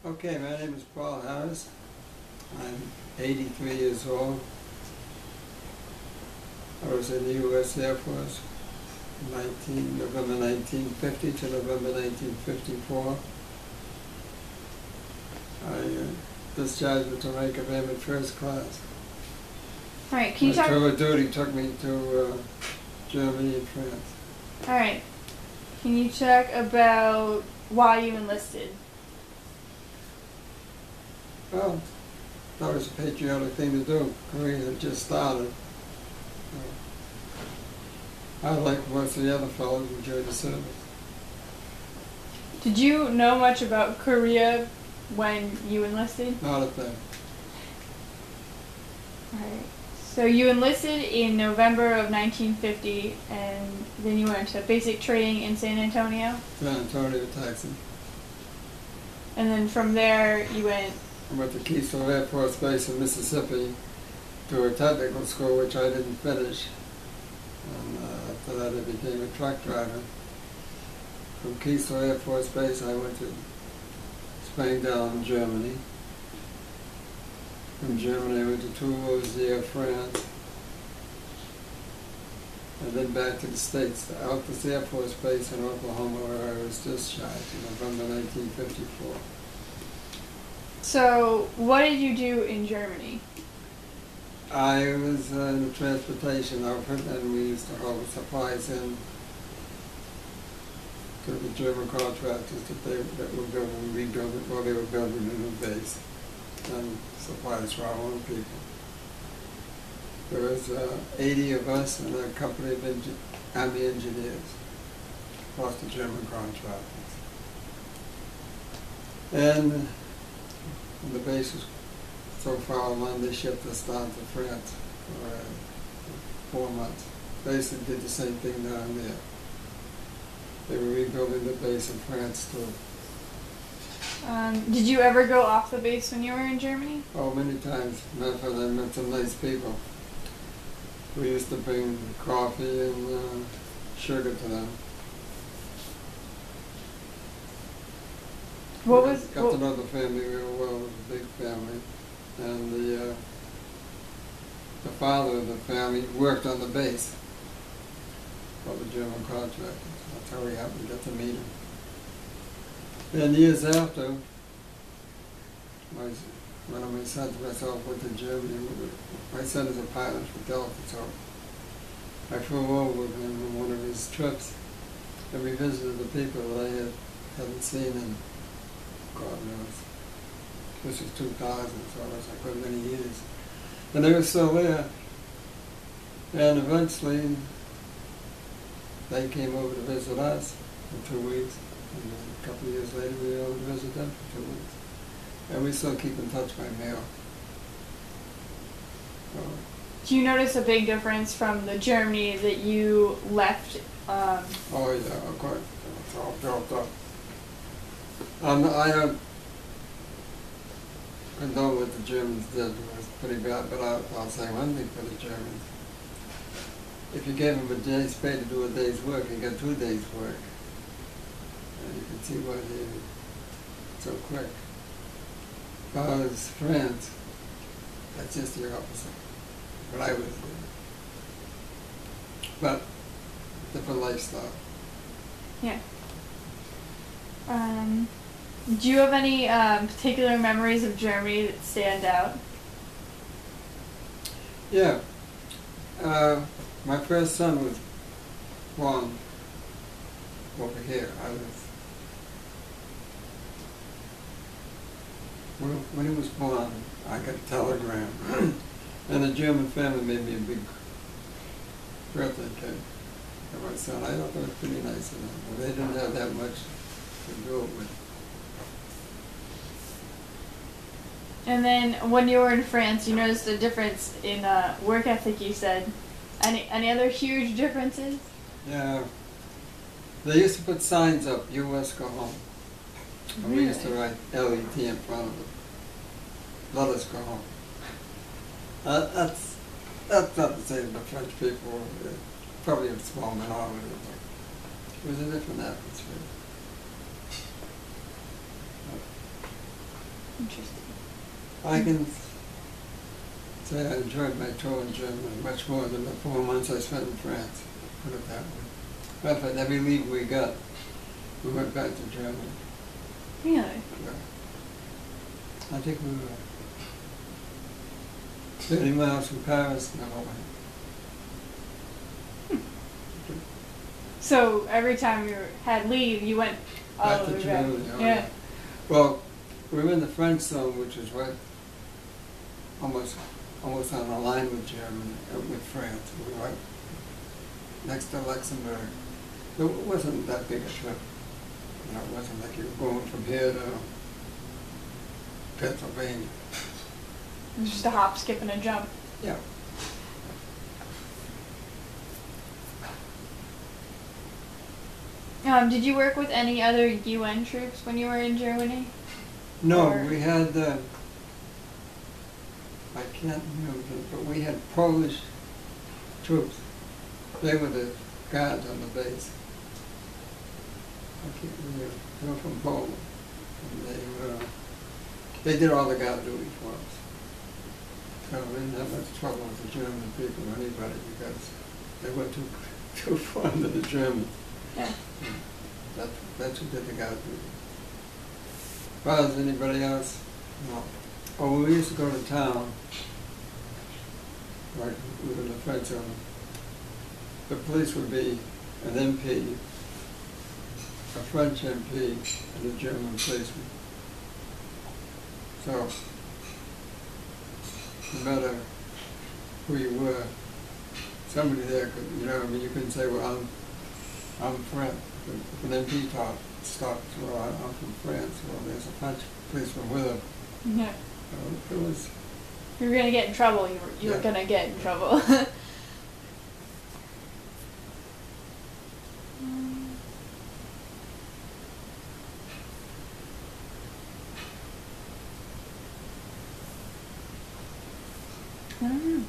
Okay, my name is Paul Harris. I'm 83 years old. I was in the U.S. Air Force November 1950 to November 1954. I discharged with the rank of airman first class. All right, can you My talk? tour of duty took me to Germany and France. All right, can you talk about why you enlisted? Well, that was a patriotic thing to do. Korea had just started. I, like most of the other fellows, enjoyed the service. Did you know much about Korea when you enlisted? Not a thing. All right. So you enlisted in November of 1950, and then you went to basic training in San Antonio. San Antonio, Texas. And then from there you went. I went to Keystone Air Force Base in Mississippi to a technical school which I didn't finish. And after that I became a truck driver. From Keystone Air Force Base I went to Spangdahlem, Germany. From Germany I went to Toulouse, France. And then back to the States, to Altus Air Force Base in Oklahoma, where I was discharged in November 1954. So what did you do in Germany? I was in the transportation outfit, and we used to haul supplies in to the German contractors that were rebuilding, while they were building a new base, and supplies for our own people. There was 80 of us in a company of Army engineers, plus the German contractors. And the base was so far along, they shipped us down to France for 4 months. Basically did the same thing down there. They were rebuilding the base in France too. Did you ever go off the base when you were in Germany? Oh, many times. Matter of fact, I met some nice people. We used to bring coffee and sugar to them. Got to know the family real well. It was a big family. And the father of the family worked on the base for the German contractors. That's how we happened to get to meet him. And years after, one of my sons and myself went to Germany. My son is a pilot for Delta, so I flew over with him on one of his trips, and we visited the people that I hadn't seen in, God knows, this was 2000, so it was like quite many years. And they were still there. And eventually, they came over to visit us for 2 weeks. And then a couple of years later, we were able to visit them for 2 weeks. And we still keep in touch by mail. Do you notice a big difference from the Germany that you left? Oh yeah, of course. It's all built up. I don't condone what the Germans did. It was pretty bad, but I'll say one thing for the Germans. If you gave them a day's pay to do a day's work, you get 2 days' work. And you can see why they did so quick. Because France, that's just the opposite. What I was doing. But different lifestyle. Yeah. Do you have any particular memories of Germany that stand out? Yeah. My first son was born over here. When he was born, I got a telegram. And the German family made me a big birthday cake for my son. I thought that was pretty nice of them. But they didn't have that much to do it with. And then when you were in France, you noticed a difference in work ethic, you said. Any other huge differences? Yeah. They used to put signs up, U.S. go home. And Really? we used to write L-E-T in front of it. Let us go home. That's not to say that the French people were probably a small minority, but it was a different atmosphere. Interesting. I can say I enjoyed my tour in Germany much more than the 4 months I spent in France, put it that way. Matter of fact, every leave we got, we went back to Germany. Really? Yeah. I think we were 30 miles from Paris and all that. So every time you had leave, you went all Back the to way back. Germany. Oh, Yeah. Well, we were in the French zone, which is right almost on the line with Germany, with France. We were right next to Luxembourg. It wasn't that big a trip. You know, it wasn't like you were going from here to Pennsylvania. It was just a hop, skip, and a jump. Yeah. Did you work with any other UN troops when you were in Germany? No, Or- we had, I can't remember, but we had Polish troops. They were the guards on the base. I can't remember. They were from Poland. And they did all the guard duty for us. So we didn't have much trouble with the German people or anybody because they went too fond of the Germans. Yeah. That's who did the guard duty. As far as anybody else, no. Oh, when we used to go to town, like we were in the French zone, the police would be an MP, a French MP, and a German policeman. So, no matter who you were, somebody there could, you know, I mean, you couldn't say, well, I'm French. If an MP stopped, well, I'm from France, well, there's a French policeman with him. Yeah. It was, If you were gonna get in trouble, you were Yeah. gonna get in trouble. I don't know.